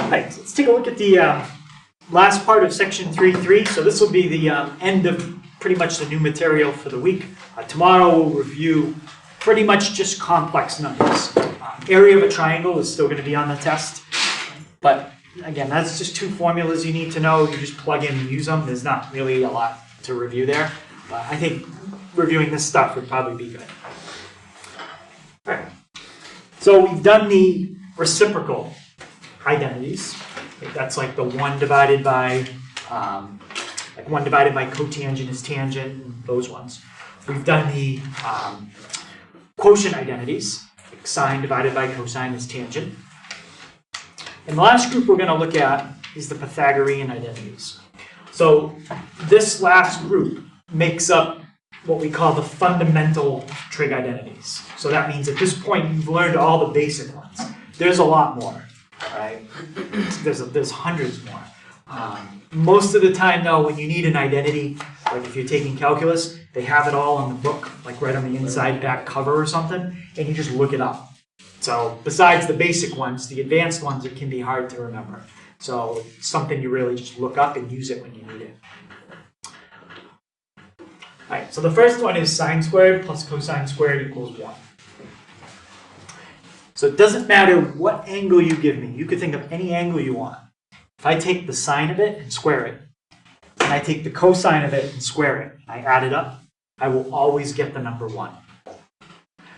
Right, so let's take a look at the last part of section 3.3. So this will be the end of pretty much the new material for the week. Tomorrow we'll review pretty much just complex numbers. Area of a triangle is still going to be on the test, but again, that's just two formulas you need to know. You just plug in and use them. There's not really a lot to review there. I think reviewing this stuff would probably be good. All right. So we've done the reciprocal identities. That's like the 1 divided by, like 1 divided by cotangent is tangent, and those ones. We've done the quotient identities, like sine divided by cosine is tangent. And the last group we're going to look at is the Pythagorean identities. So this last group makes up what we call the fundamental trig identities. So that means at this point you've learned all the basic ones. There's a lot more, right? There's hundreds more. Most of the time though, when you need an identity, like if you're taking calculus, they have it all on the book, like right on the inside back cover or something, and you just look it up. So besides the basic ones, the advanced ones, it can be hard to remember. So it's something you really just look up and use it when you need it. All right, so the first one is sine squared plus cosine squared equals 1. So it doesn't matter what angle you give me. You could think of any angle you want. If I take the sine of it and square it, and I take the cosine of it and square it, and I add it up, I will always get the number 1.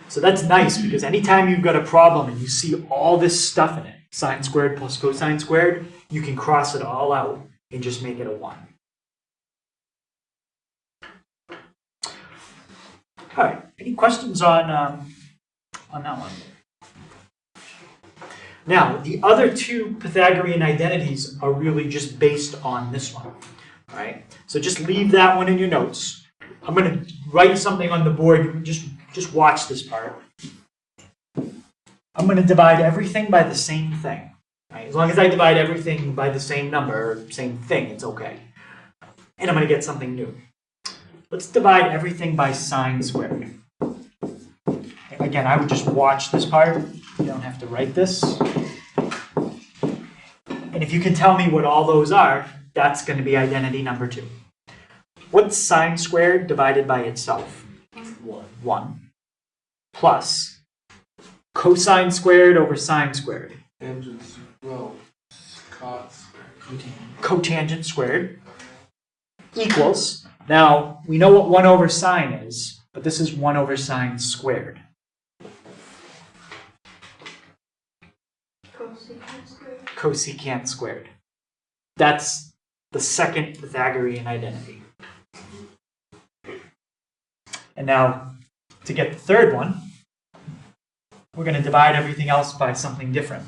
So that's nice because anytime you've got a problem and you see all this stuff in it, sine squared plus cosine squared, you can cross it all out and just make it a 1. All right, any questions on that one? Now, the other two Pythagorean identities are really just based on this one. All right, so just leave that one in your notes. I'm going to write something on the board. Just watch this part. I'm going to divide everything by the same thing. Right? As long as I divide everything by the same number, or same thing, it's okay. And I'm going to get something new. Let's divide everything by sine squared. Again, I would just watch this part. You don't have to write this. And if you can tell me what all those are, that's going to be identity number 2. What's sine squared divided by itself? 1. Plus cosine squared over sine squared. Cotangent squared equals, now we know what 1 over sine is, but this is 1 over sine squared. Cosecant squared. That's the second Pythagorean identity. And now, to get the third one, we're going to divide everything else by something different.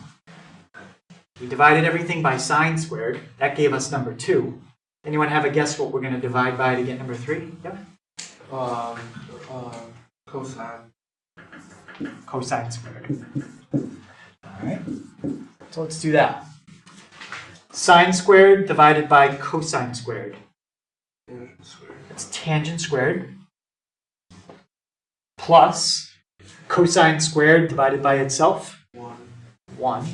We divided everything by sine squared. That gave us number 2. Anyone have a guess what we're going to divide by to get number 3? Yep. Cosine. Cosine squared. All right. So let's do that. Sine squared divided by cosine squared. Tangent squared. That's tangent squared. Plus cosine squared divided by itself. 1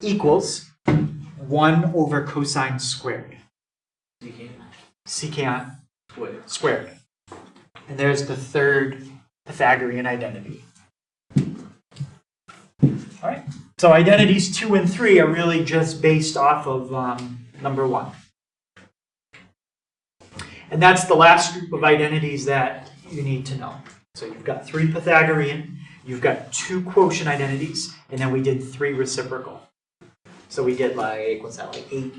equals 1 over cosine squared. Secant squared. And there's the third Pythagorean identity. All right. So identities 2 and 3 are really just based off of number 1. And that's the last group of identities that you need to know. So you've got 3 Pythagorean, you've got 2 quotient identities, and then we did 3 reciprocal. So we did like, what's that, like 8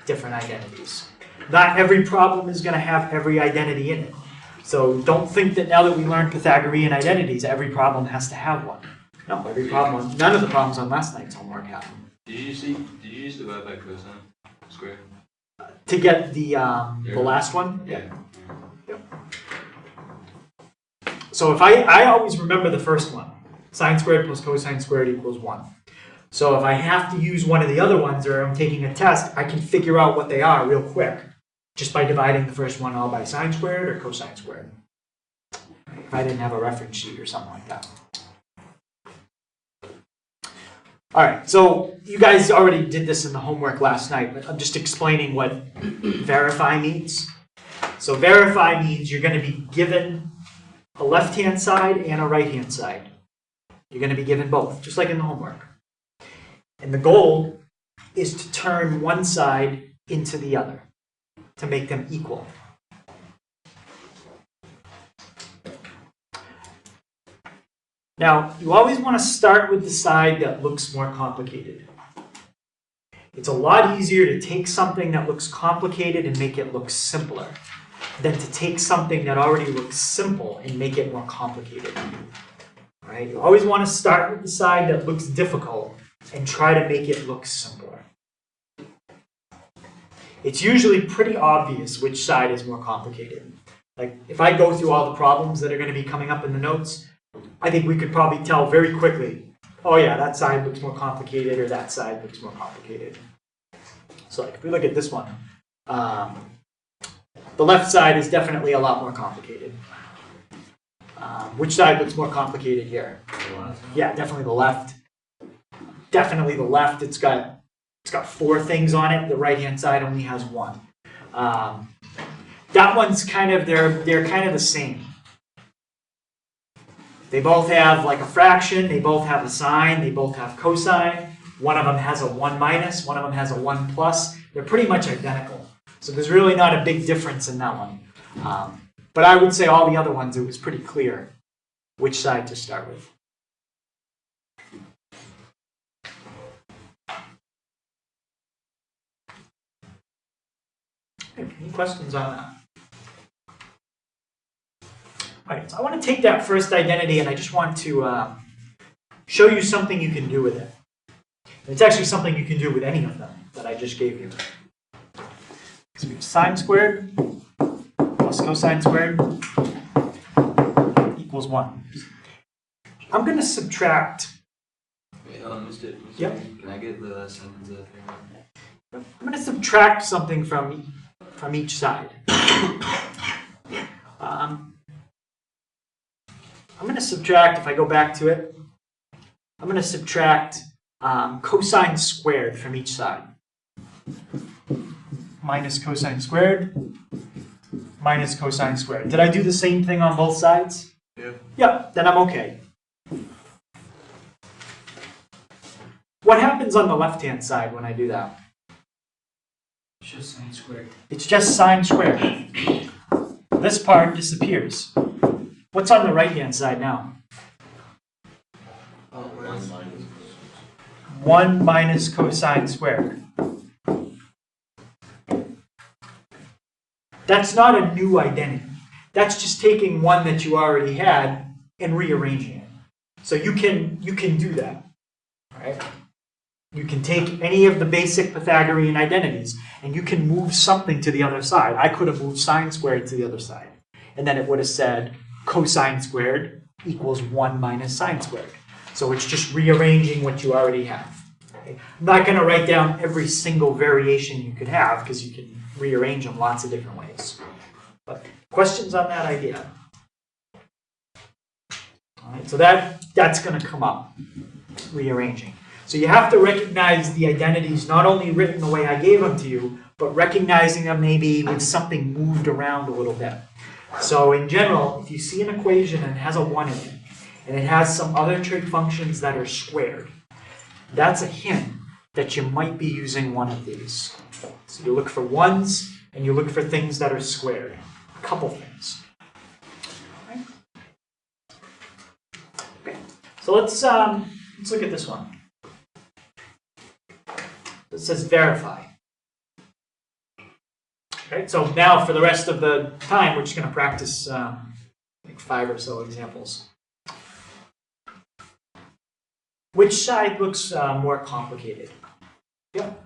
different identities. Not every problem is going to have every identity in it. So don't think that now that we learned Pythagorean identities, every problem has to have one. No, every problem, none of the problems on last night's homework have them. Did you use divide by cosine square? To get the last one? Yeah. Yep. So if I always remember the first one. Sine squared plus cosine squared equals 1. So if I have to use one of the other ones or I'm taking a test, I can figure out what they are real quick just by dividing the first one all by sine squared or cosine squared. If I didn't have a reference sheet or something like that. All right, so you guys already did this in the homework last night, but I'm just explaining what verify means. So verify means you're going to be given a left-hand side and a right-hand side. You're going to be given both, just like in the homework. And the goal is to turn one side into the other, to make them equal. Now, you always want to start with the side that looks more complicated. It's a lot easier to take something that looks complicated and make it look simpler than to take something that already looks simple and make it more complicated. All right? You always want to start with the side that looks difficult and try to make it look simpler. It's usually pretty obvious which side is more complicated. Like, if I go through all the problems that are going to be coming up in the notes, I think we could probably tell very quickly, oh yeah, that side looks more complicated or that side looks more complicated. So like if we look at this one, the left side is definitely a lot more complicated. Which side looks more complicated here? Yeah, definitely the left. Definitely the left. It's got 4 things on it. The right-hand side only has 1. That one's kind of, they're kind of the same. They both have like a fraction, they both have a sine, they both have cosine. One of them has a 1 minus, one of them has a 1 plus. They're pretty much identical. So there's really not a big difference in that one. But I would say all the other ones, it was pretty clear which side to start with. Any questions on that? All right, so I want to take that first identity and I just want to show you something you can do with it. And it's actually something you can do with any of them that I just gave you. So we have sine squared plus cosine squared equals 1. I'm going to subtract. Wait, Mr. Yep. Can I get the last sentence of that thing? I'm going to subtract something from each side. I'm going to subtract, if I go back to it, I'm going to subtract cosine squared from each side. Minus cosine squared, minus cosine squared. Did I do the same thing on both sides? Yeah. Yep, then I'm okay. What happens on the left-hand side when I do that? It's just sine squared. It's just sine squared. This part disappears. What's on the right-hand side now? 1 minus cosine squared. That's not a new identity. That's just taking one that you already had and rearranging it. So you can do that. Right? You can take any of the basic Pythagorean identities and you can move something to the other side. I could have moved sine squared to the other side. And then it would have said cosine squared equals 1 minus sine squared. So it's just rearranging what you already have. Okay? I'm not going to write down every single variation you could have because you can rearrange them lots of different ways. But questions on that idea? All right, so that's going to come up, rearranging. So you have to recognize the identities not only written the way I gave them to you, but recognizing them maybe with something moved around a little bit. So in general, if you see an equation and it has a 1 in it, and it has some other trig functions that are squared, that's a hint that you might be using one of these. So you look for 1s, and you look for things that are squared. A couple things. Okay, so let's look at this one. It says verify. Okay, so now for the rest of the time, we're just going to practice like 5 or so examples. Which side looks more complicated? Yep.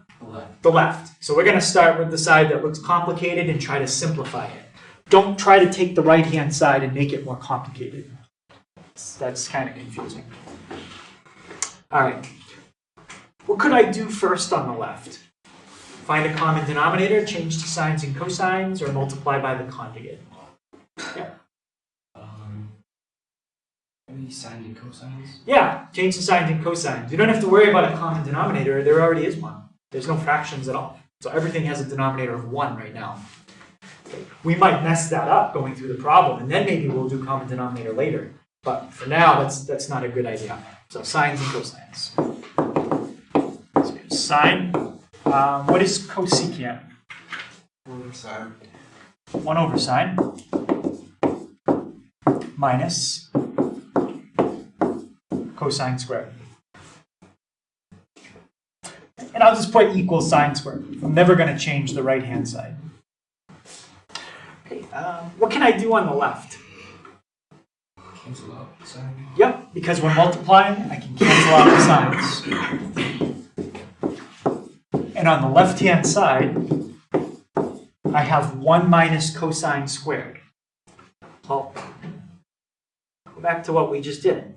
The left. So we're going to start with the side that looks complicated and try to simplify it. Don't try to take the right-hand side and make it more complicated. That's kind of confusing. All right. What could I do first on the left? Find a common denominator, change to sines and cosines, or multiply by the conjugate? Yeah. Any sines and cosines? Yeah, change the sines and cosines. You don't have to worry about a common denominator. There already is one. There's no fractions at all. So everything has a denominator of 1 right now. We might mess that up going through the problem, and then maybe we'll do common denominator later. But for now, that's not a good idea. So sines and cosines. So here's sine. What is cosecant? Over sine. 1 over sine minus cosine squared. And I'll just put equals sine squared. I'm never going to change the right-hand side. Okay, what can I do on the left? Cancel out the sine. Yep, because we're multiplying, I can cancel out the signs. And on the left-hand side, I have 1 minus cosine squared. Well, go back to what we just did.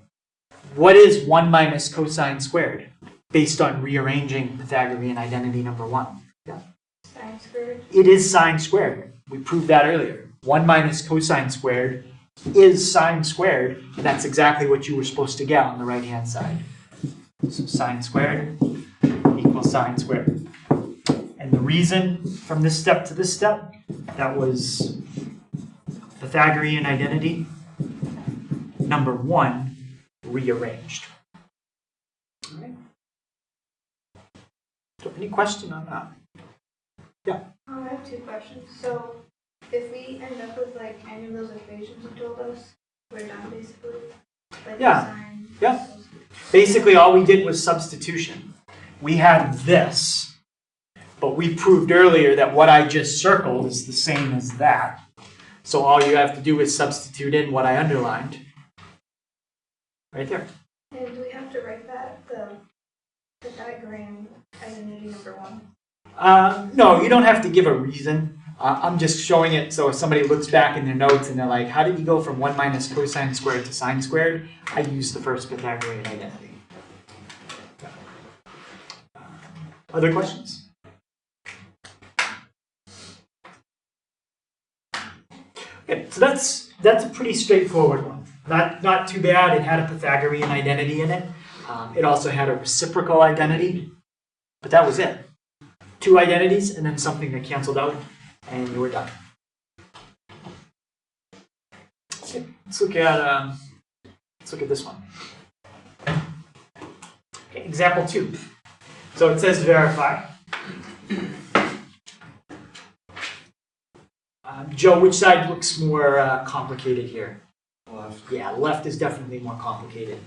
What is 1 minus cosine squared based on rearranging Pythagorean identity number 1? Yeah. Sine squared. It is sine squared. We proved that earlier. 1 minus cosine squared is sine squared. And that's exactly what you were supposed to get on the right-hand side. So sine squared equals sine squared. And the reason from this step to this step, that was Pythagorean identity number 1 rearranged. All right. So any question on that? Yeah. I have 2 questions. So if we end up with like any of those equations you told us, we're done basically? Like Yeah. Sine, Yeah. Basically all we did was substitution. We had this, but we proved earlier that what I just circled is the same as that. So all you have to do is substitute in what I underlined. Right there. And do we have to write that, the Pythagorean identity number 1? No, you don't have to give a reason. I'm just showing it so if somebody looks back in their notes and they're like, how did you go from 1 minus cosine squared to sine squared? I used the first Pythagorean identity. Other questions? Okay, so that's a pretty straightforward one. Not too bad. It had a Pythagorean identity in it. It also had a reciprocal identity, but that was it. 2 identities and then something that canceled out, and you were done. Okay, let's look at this one. Okay, example 2. So it says verify. Joe, which side looks more complicated here? Left. Yeah, left is definitely more complicated.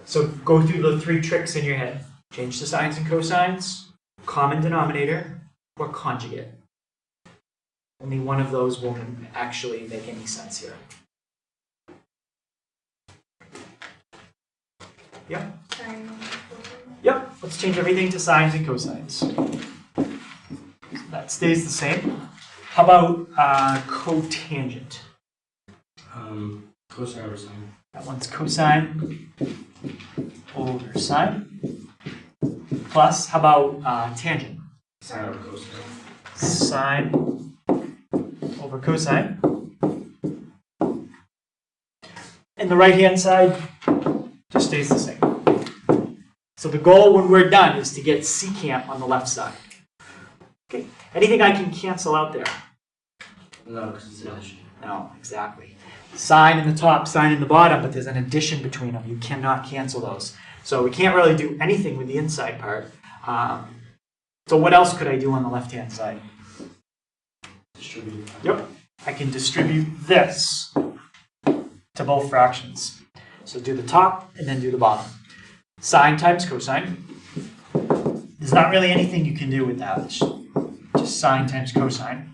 So go through the 3 tricks in your head. Change the sines and cosines, common denominator, or conjugate. Only one of those will actually make any sense here. Yep. Sine, cosine. Yep, let's change everything to sines and cosines. That stays the same. How about cotangent? Cosine over sine. That one's cosine over sine. Plus, how about tangent? Sine over cosine. Sine over cosine. And the right-hand side just stays the same. So the goal when we're done is to get secant on the left side. Okay, anything I can cancel out there? No, because it's an addition. No, exactly. Sine in the top, sine in the bottom, but there's an addition between them. You cannot cancel those. So we can't really do anything with the inside part. So what else could I do on the left-hand side? Distribute. Yep. I can distribute this to both fractions. So do the top and then do the bottom. Sine times cosine. There's not really anything you can do with that. It's just sine times cosine.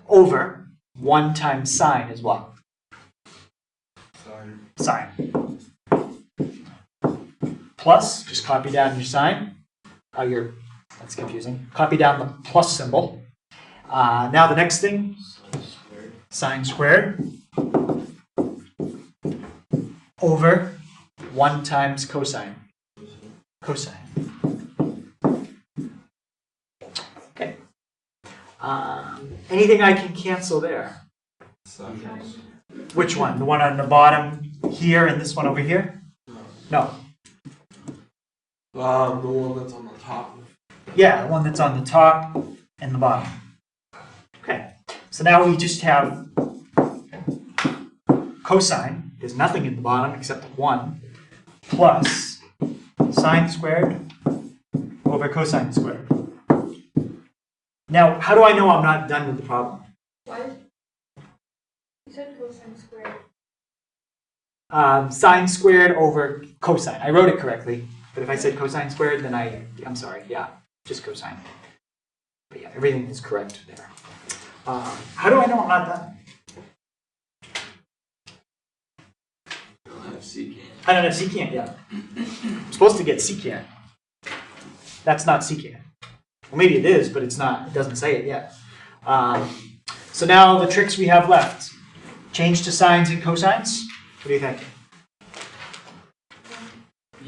Over 1 times sine is what? Sine. Sine. Plus, just copy down your sine. That's confusing. Copy down the plus symbol. Now the next thing, sine squared over 1 times cosine. Cosine. Okay. Anything I can cancel there? Sine. Which one? The one on the bottom here and this one over here? No. The one that's on the top. Yeah, the one that's on the top and the bottom. Okay, so now we just have cosine. There's nothing in the bottom except 1 plus sine squared over cosine squared. Now, how do I know I'm not done with the problem? What? You said cosine squared. Sine squared over cosine. I wrote it correctly, but if I said cosine squared, then I'm sorry, yeah, just cosine. But yeah, everything is correct there. How do I know I'm not done? You'll have secant. I don't have secant yet. I'm supposed to get secant. That's not secant. Well, maybe it is, but it's not. It doesn't say it yet. So now the tricks we have left. Change to sines and cosines. What do you think?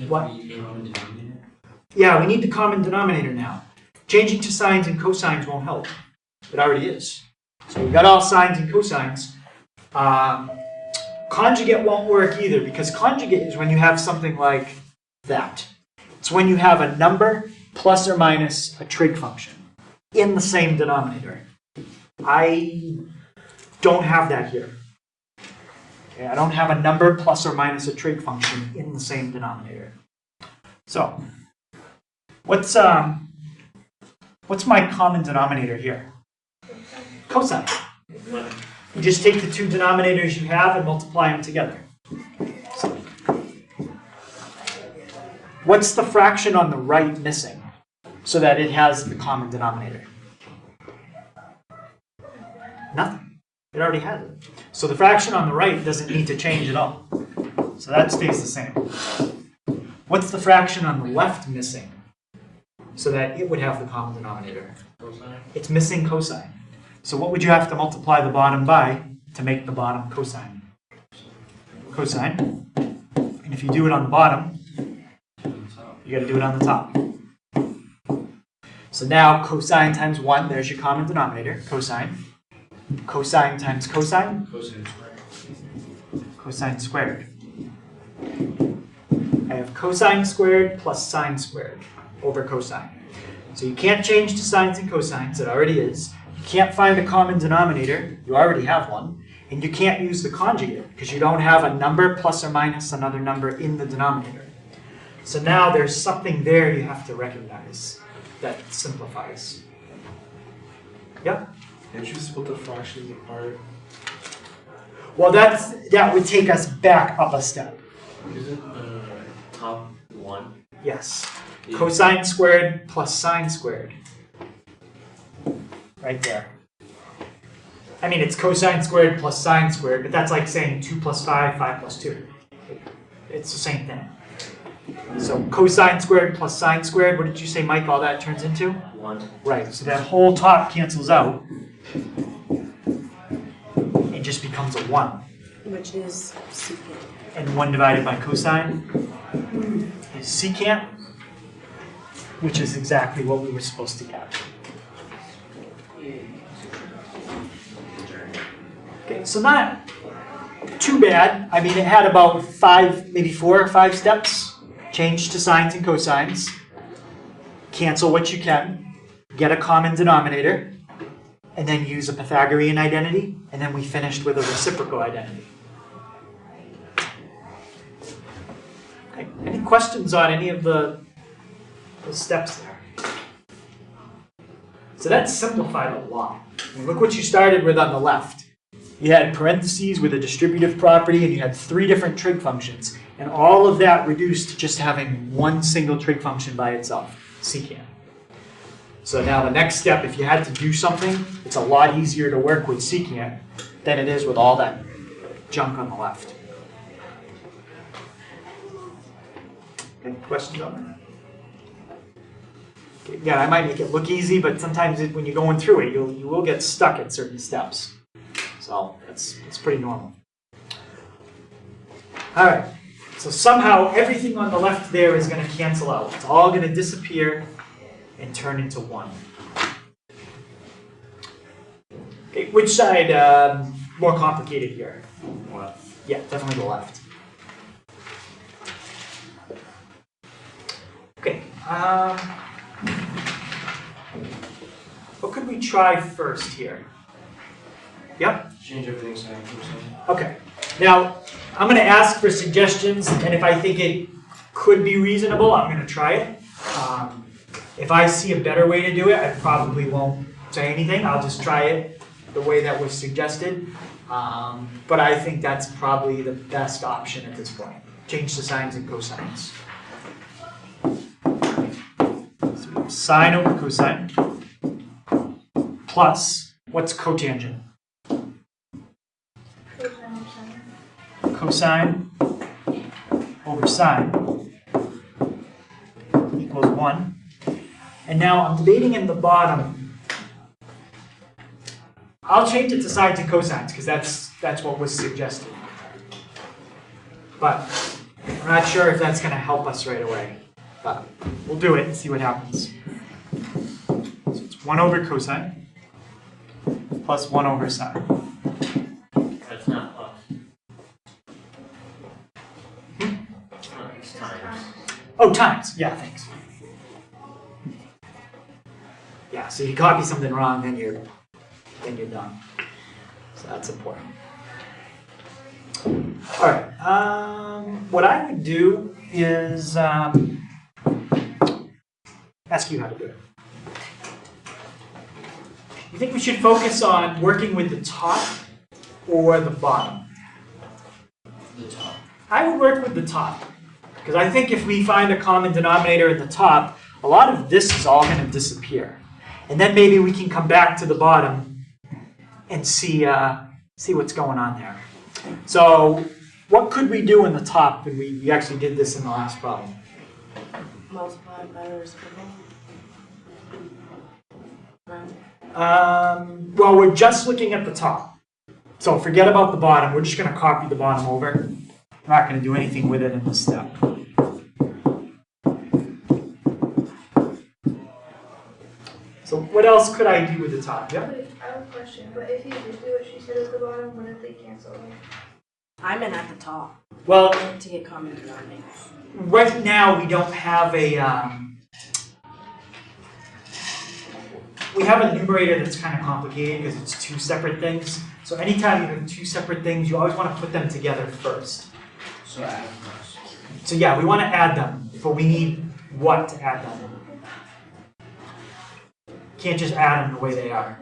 What? Yeah, we need the common denominator now. Changing to sines and cosines won't help. It already is. So we've got all sines and cosines. Conjugate won't work either, because conjugate is when you have something like that. It's when you have a number plus or minus a trig function in the same denominator. I don't have that here. Okay, I don't have a number plus or minus a trig function in the same denominator. So, what's my common denominator here? Cosine. You just take the two denominators you have and multiply them together. So, what's the fraction on the right missing so that it has the common denominator? Nothing. It already has it. So the fraction on the right doesn't need to change at all. So that stays the same. What's the fraction on the left missing so that it would have the common denominator? Cosine. It's missing cosine. So what would you have to multiply the bottom by to make the bottom cosine? Cosine. And if you do it on the bottom, you got to do it on the top. So now cosine times 1, there's your common denominator, cosine. Cosine times cosine, Cosine squared. cosine squared. I have cosine squared plus sine squared over cosine. So you can't change to sines and cosines, it already is. You can't find a common denominator, you already have one. And you can't use the conjugate, because you don't have a number plus or minus another number in the denominator. So now there's something there you have to recognize that simplifies. Yep. Can't you split the fractions apart? Well, that would take us back up a step. Isn't top 1? Yes. Cosine squared plus sine squared. Right there. I mean, it's cosine squared plus sine squared, but that's like saying 2 plus 5, 5 plus 2. It's the same thing. So cosine squared plus sine squared, what did you say, Mike, all that turns into? 1. Right, so that whole top cancels out. It just becomes a 1. Which is secant. And 1 divided by cosine is secant, which is exactly what we were supposed to get. Okay, so not too bad. I mean, it had about 5, maybe 4 or 5 steps. Change to sines and cosines. Cancel what you can. Get a common denominator. And then use a Pythagorean identity. And then we finished with a reciprocal identity. Okay, any questions on any of the steps there? So that simplified a lot. And look what you started with on the left. You had parentheses with a distributive property, and you had 3 different trig functions. And all of that reduced to just having one single trig function by itself, secant. So now the next step, if you had to do something, it's a lot easier to work with secant than it is with all that junk on the left. Any questions on that? Okay, yeah, I might make it look easy, but sometimes when you're going through it, you will get stuck at certain steps. So it's pretty normal. All right, so somehow everything on the left there is going to cancel out. It's all going to disappear and turn into 1. Okay, which side more complicated here? Left. Yeah, definitely the left. Okay. What could we try first here? Yep. Change everything sine cosine. Okay. Now, I'm going to ask for suggestions, and if I think it could be reasonable, I'm going to try it. If I see a better way to do it, I probably won't say anything. I'll just try it the way that was suggested. But I think that's probably the best option at this point. Change the sines and cosines. So we have sine over cosine plus, what's cotangent? Cosine over sine equals 1. And now I'm debating in the bottom. I'll change it to sines and cosines because that's what was suggested. But I'm not sure if that's going to help us right away. But we'll do it and see what happens. So it's 1 over cosine plus 1 over sine. That's not plus. It's times. Oh, times. Yeah, thanks. Yeah, so you copy something wrong, then you're done. So that's important. All right. What I would do is ask you how to do it. You think we should focus on working with the top or the bottom? The top. I would work with the top. Because I think if we find a common denominator at the top, a lot of this is all going to disappear. And then maybe we can come back to the bottom and see what's going on there. So what could we do in the top? And we actually did this in the last problem. Multiply by the reciprocal. Right. Well, we're just looking at the top. So forget about the bottom. We're just going to copy the bottom over. We're not going to do anything with it in this step. So what else could I do with the top? Yeah? Wait, I have a question, but if you just do what she said at the bottom, wouldn't they cancel out? I meant at the top Well, to get common denominators. right now we don't have a we have a numerator that's kind of complicated because it's two separate things. So anytime you have two separate things, you always want to put them together first. So add plus. So yeah, we want to add them, but we need what to add them? Can't just add them the way they are.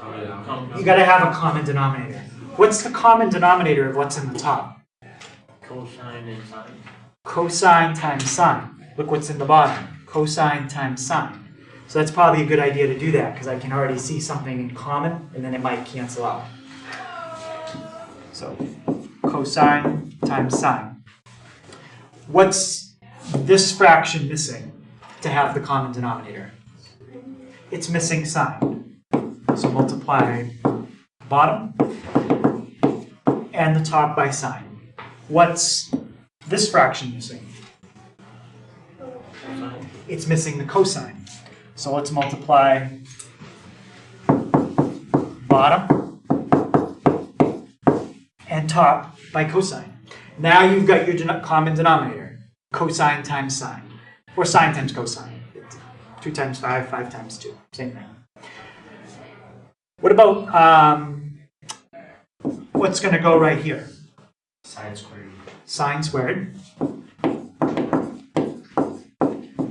Oh, yeah. You got to have a common denominator. What's the common denominator of what's in the top? Cosine and sine. Cosine times sine. Look what's in the bottom. Cosine times sine. So that's probably a good idea to do that because I can already see something in common and then it might cancel out. So cosine times sine. What's this fraction missing to have the common denominator? It's missing sine. So multiply bottom and the top by sine. What's this fraction missing? Cosine. It's missing the cosine. So let's multiply bottom and top by cosine. Now you've got your common denominator, cosine times sine, or sine times cosine. 2 times 5, 5 times 2, same thing. What about what's going to go right here? Sine squared. Sine squared.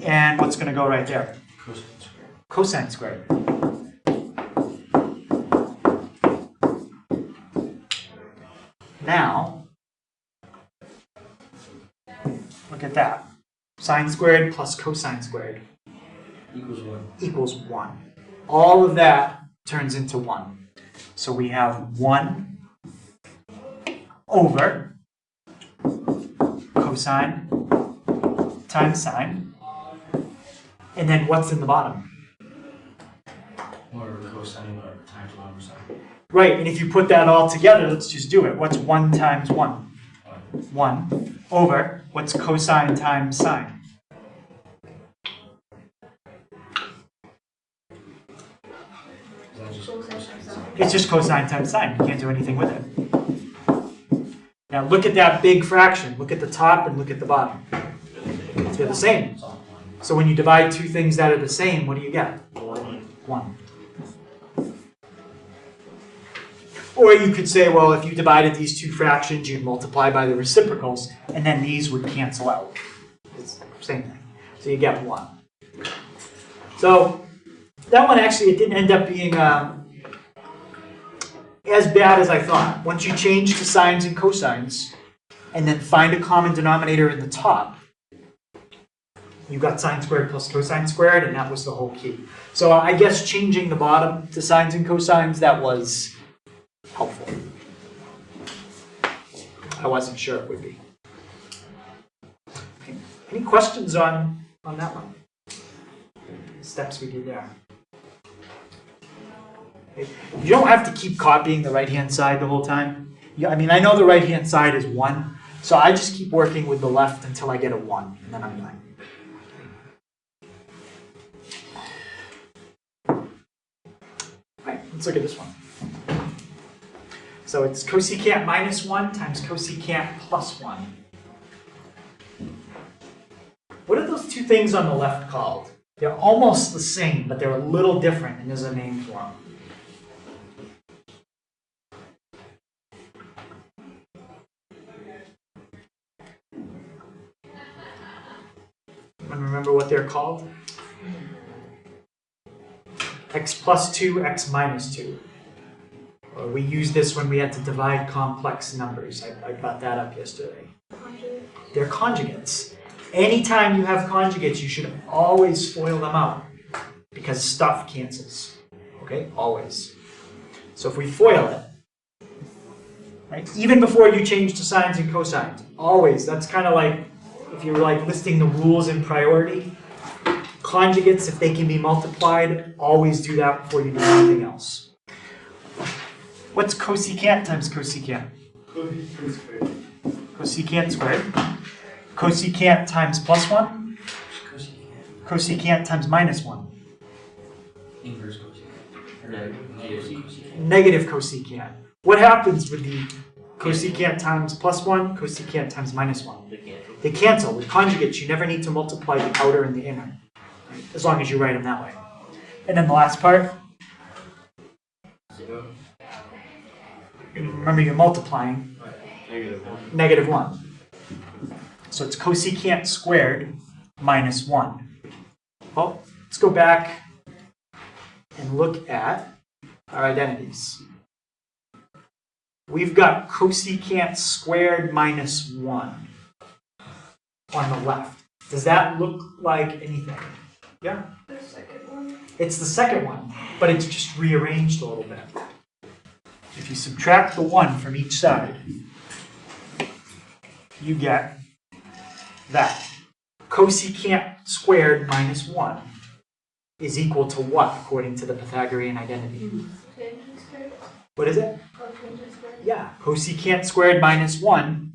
And what's going to go right there? Cosine squared. Cosine squared. Now, look at that. Sine squared plus cosine squared Equals 1. equals 1. All of that turns into 1. So we have 1 over cosine times sine. And then what's in the bottom? Or cosine times 1 over sine. Right, and if you put that all together, let's just do it. What's 1 times 1? 1 over, what's cosine times sine? Is that just cosine times sine. It's just cosine times sine. You can't do anything with it. Now look at that big fraction. Look at the top and look at the bottom. They're the same. So when you divide two things that are the same, what do you get? 1. Or you could say, well, if you divided these two fractions, you'd multiply by the reciprocals, and then these would cancel out. It's the same thing. So you get 1. So that one actually, it didn't end up being as bad as I thought. Once you change to sines and cosines, and then find a common denominator in the top, you got sine squared plus cosine squared, and that was the whole key. So I guess changing the bottom to sines and cosines, that was helpful. I wasn't sure it would be. Okay. Any questions on that one? Steps we did there. Okay. You don't have to keep copying the right-hand side the whole time. I mean, I know the right-hand side is 1, so I just keep working with the left until I get a 1, and then I'm done. Alright, let's look at this one. So it's cosecant minus 1 times cosecant plus 1. What are those two things on the left called? They're almost the same, but they're a little different, and there's a name for them. Anyone remember what they're called? X plus 2, x minus 2. We used this when we had to divide complex numbers. I brought that up yesterday. They're conjugates. Anytime you have conjugates, you should always FOIL them out because stuff cancels. Okay, always. So if we FOIL it, right, even before you change to sines and cosines, always. That's kind of like if you're like listing the rules in priority. Conjugates, if they can be multiplied, always do that before you do anything else. What's cosecant times cosecant? Cosecant squared. Cosecant times plus 1? Cosecant times minus 1? Inverse cosecant. Or negative cosecant. Negative cosecant. What happens with the cosecant times plus 1, cosecant times minus 1? They cancel. With conjugates, you never need to multiply the outer and the inner, right? As long as you write them that way. And then the last part. 0. Remember, you're multiplying. Negative 1. So it's cosecant squared minus 1. Well, let's go back and look at our identities. We've got cosecant squared minus 1 on the left. Does that look like anything? Yeah? The second one. It's the second one, but it's just rearranged a little bit. If you subtract the 1 from each side, you get that. Cosecant squared minus 1 is equal to what, according to the Pythagorean identity? Tangent squared. What is it? Cotangent squared. Yeah, cosecant squared minus 1,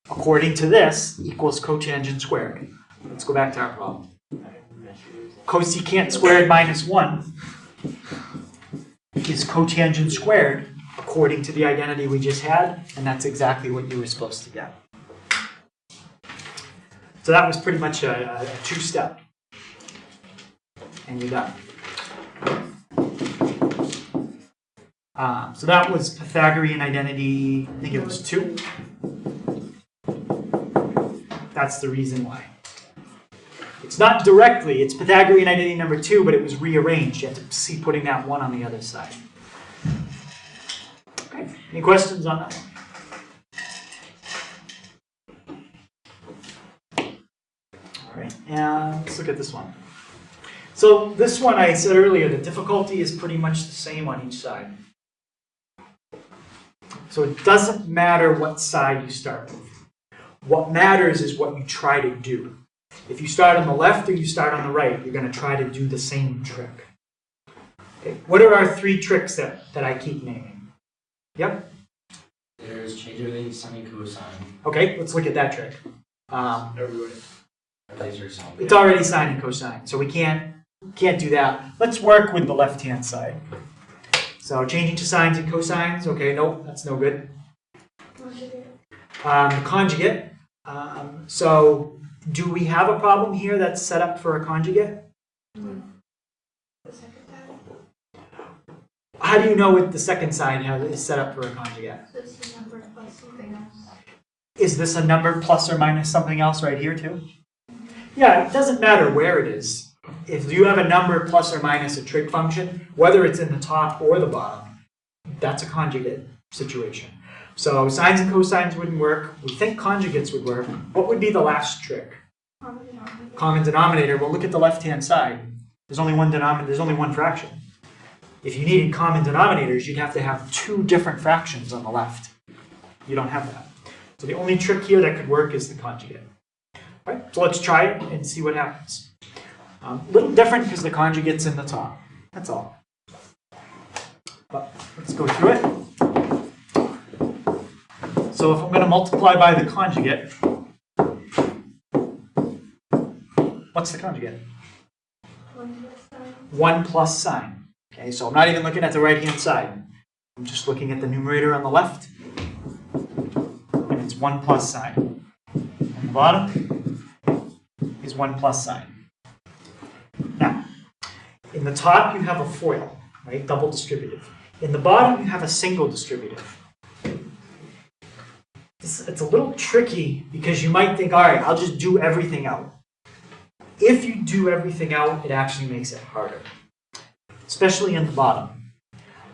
according to this, equals cotangent squared. Let's go back to our problem. Cosecant squared minus 1 is cotangent squared, according to the identity we just had, and that's exactly what you were supposed to get. So that was pretty much a two-step. And you're done. So that was Pythagorean identity, I think it was 2. That's the reason why. It's not directly, it's Pythagorean identity number 2, but it was rearranged. You have to see putting that 1 on the other side. Okay, any questions on that one? All right, and let's look at this one. So this one, I said earlier, the difficulty is pretty much the same on each side. So it doesn't matter what side you start with. What matters is what you try to do. If you start on the left or you start on the right, you're going to try to do the same trick. Okay. What are our 3 tricks that I keep naming? Yep. There's change everything sine cosine. Okay, let's look at that trick. Everybody's It's already sine and cosine, so we can't do that. Let's work with the left-hand side. So changing to sines and cosines, okay, nope, that's no good. Conjugate. Conjugate. So do we have a problem here that's set up for a conjugate? The second time. How do you know what the second sign is set up for a conjugate? So it's the number plus something else. Is this a number plus or minus something else right here too? Yeah, it doesn't matter where it is. If you have a number plus or minus a trig function, whether it's in the top or the bottom, that's a conjugate situation. So sines and cosines wouldn't work. We think conjugates would work. What would be the last trick? Common denominator. Common denominator. Well, look at the left-hand side. There's only one denominator. There's only one fraction. If you needed common denominators, you'd have to have two different fractions on the left. You don't have that. So the only trick here that could work is the conjugate. All right, so let's try it and see what happens. A little different because the conjugate's in the top. That's all. But let's go through it. So if I'm going to multiply by the conjugate, what's the conjugate? 1 plus sine. 1 plus sine. Okay, so I'm not even looking at the right-hand side. I'm just looking at the numerator on the left. And it's 1 plus sine. On the bottom is 1 plus sine. Now, in the top you have a FOIL, right? Double distributive. In the bottom you have a single distributive. It's a little tricky because you might think, all right, I'll just do everything out. If you do everything out, it actually makes it harder, especially in the bottom.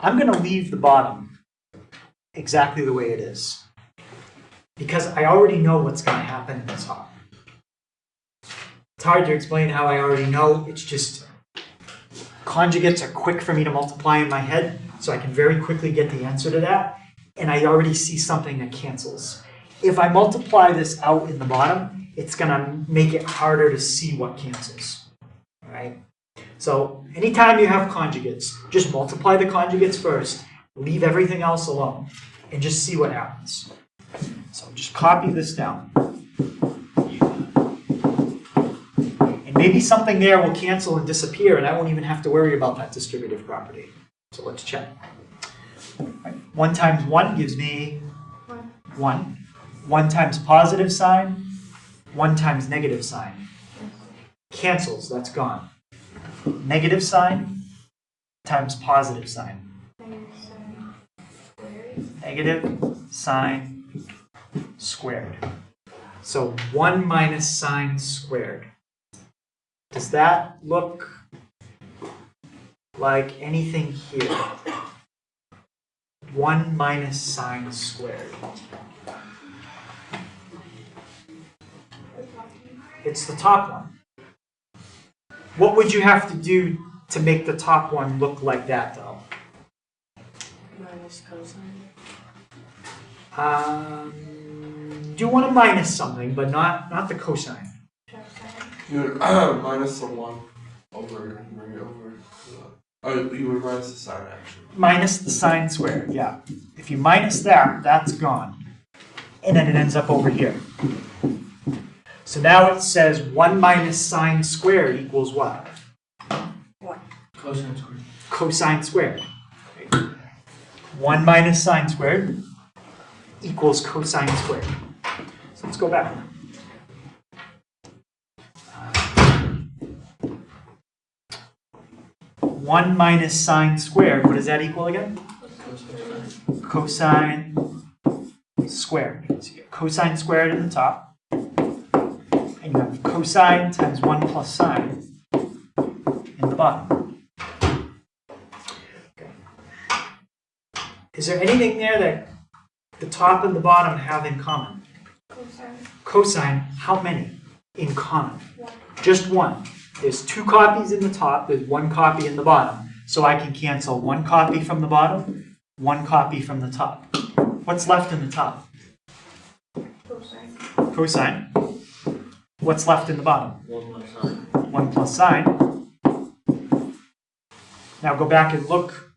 I'm going to leave the bottom exactly the way it is because I already know what's going to happen in the top. It's hard to explain how I already know. It's just conjugates are quick for me to multiply in my head, so I can very quickly get the answer to that, and I already see something that cancels. If I multiply this out in the bottom, it's going to make it harder to see what cancels. All right? So anytime you have conjugates, just multiply the conjugates first, leave everything else alone, and just see what happens. So just copy this down. And maybe something there will cancel and disappear, and I won't even have to worry about that distributive property. So let's check. All right. 1 times 1 gives me 1. 1 times positive sine, 1 times negative sine. Cancels, that's gone. Negative sine times positive sine. Negative sine squared. So 1 minus sine squared. Does that look like anything here? 1 minus sine squared. It's the top one. What would you have to do to make the top one look like that, though? Minus cosine. You want to minus something, but not the cosine. You would minus the 1 over, bring it over. Oh, you would minus the sine, actually. Minus the sine squared, yeah. If you minus that, that's gone. And then it ends up over here. So now it says 1 minus sine squared equals what? What? Cosine squared. Cosine squared. 1 minus sine squared equals cosine squared. So let's go back. One minus sine squared, what does that equal again? Cosine squared. So you get cosine squared in the top. And you have cosine times 1 plus sine in the bottom. Okay. Is there anything there that the top and the bottom have in common? Cosine. Cosine, how many in common? 1. Just 1. There's 2 copies in the top, there's 1 copy in the bottom. So I can cancel 1 copy from the bottom, 1 copy from the top. What's left in the top? Cosine. Cosine. What's left in the bottom? 1 plus sine. 1 plus sine. Now go back and look.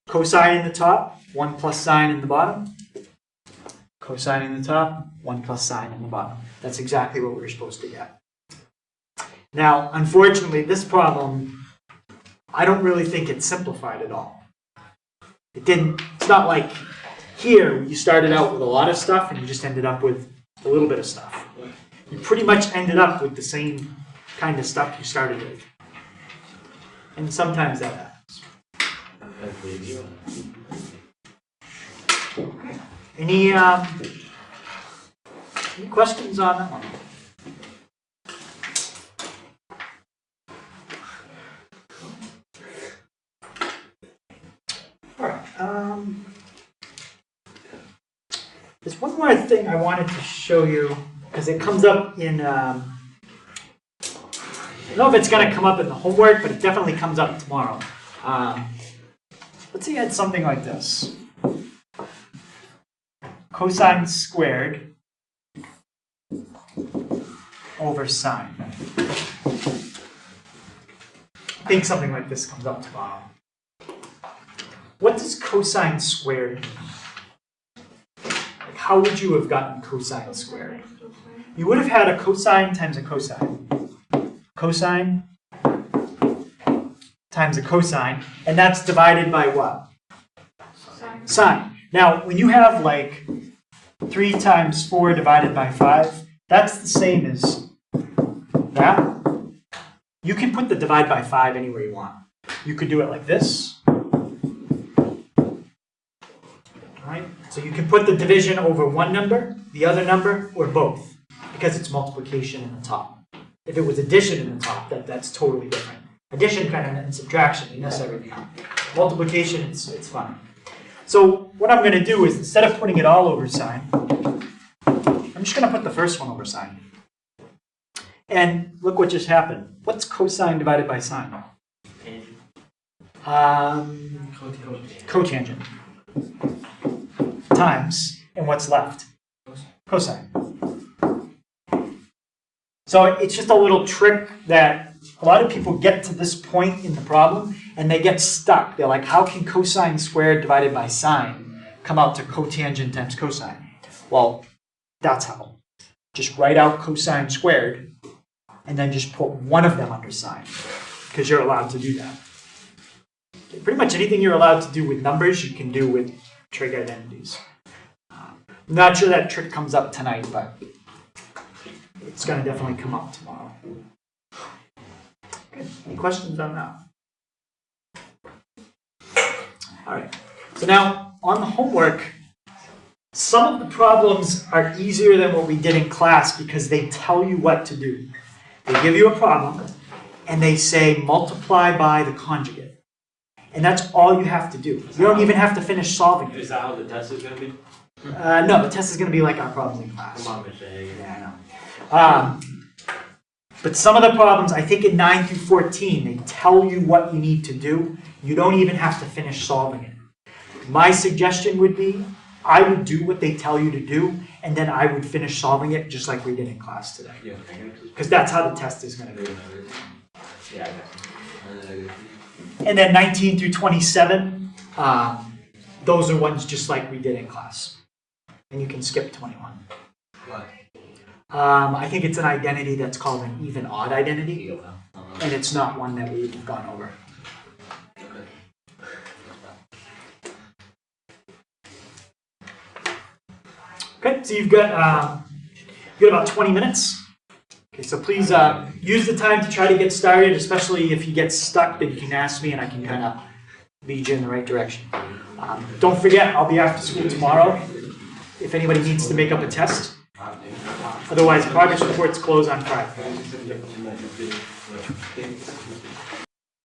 Cosine in the top, 1 plus sine in the bottom. Cosine in the top, 1 plus sine in the bottom. That's exactly what we were supposed to get. Now, unfortunately, this problem, I don't really think it's simplified at all. It's not like here, you started out with a lot of stuff and you just ended up with a little bit of stuff. You pretty much ended up with the same kind of stuff you started with. And sometimes that happens. Any questions on that one? All right. There's one more thing I wanted to show you because it comes up in. I don't know if it's going to come up in the homework, but it definitely comes up tomorrow. Let's say you had something like this. Cosine squared over sine. I think something like this comes up tomorrow. What does cosine squared mean? Like, how would you have gotten cosine squared? You would have had a cosine times a cosine. Cosine times a cosine, and that's divided by what? Sine. Now, when you have like 3 times 4 divided by 5, that's the same as that. You can put the divide by 5 anywhere you want. You could do it like this. Alright, so you can put the division over one number, the other number, or both, because it's multiplication in the top. If it was addition in the top, that's totally different. Addition kind of and subtraction, you mess everything up. Multiplication, it's fine. So what I'm going to do is, instead of putting it all over sine, I'm just going to put the first one over sine. And look what just happened. What's cosine divided by sine? Cotangent. Times, and what's left? Cosine. So it's just a little trick that a lot of people get to this point in the problem and they get stuck. They're like, how can cosine squared divided by sine come out to cotangent times cosine? Well, that's how. Just write out cosine squared and then just put one of them under sine, because you're allowed to do that. Pretty much anything you're allowed to do with numbers, you can do with trig identities. I'm not sure that trick comes up tonight, but it's going to definitely come up tomorrow. Good. Any questions on that? All right. So now, on the homework, some of the problems are easier than what we did in class because they tell you what to do. They give you a problem, and they say multiply by the conjugate. And that's all you have to do. You don't even have to finish solving it. Is that how the test is going to be? No, the test is going to be like our problems in class. Come on, Mr. Hager. Yeah, I know. But some of the problems, I think in 9 through 14, they tell you what you need to do. You don't even have to finish solving it. My suggestion would be, I would do what they tell you to do, and then I would finish solving it just like we did in class today. Yeah. Because that's how the test is going to be. Yeah, I guess. And then 19 through 27, those are ones just like we did in class. And you can skip 21. What? I think it's an identity that's called an even-odd identity, and it's not one that we've gone over. Okay, so you've got about 20 minutes. Okay, so please use the time to try to get started, especially if you get stuck, then you can ask me and I can kind of lead you in the right direction. Don't forget, I'll be after school tomorrow if anybody needs to make up a test. Otherwise, progress reports close on Friday.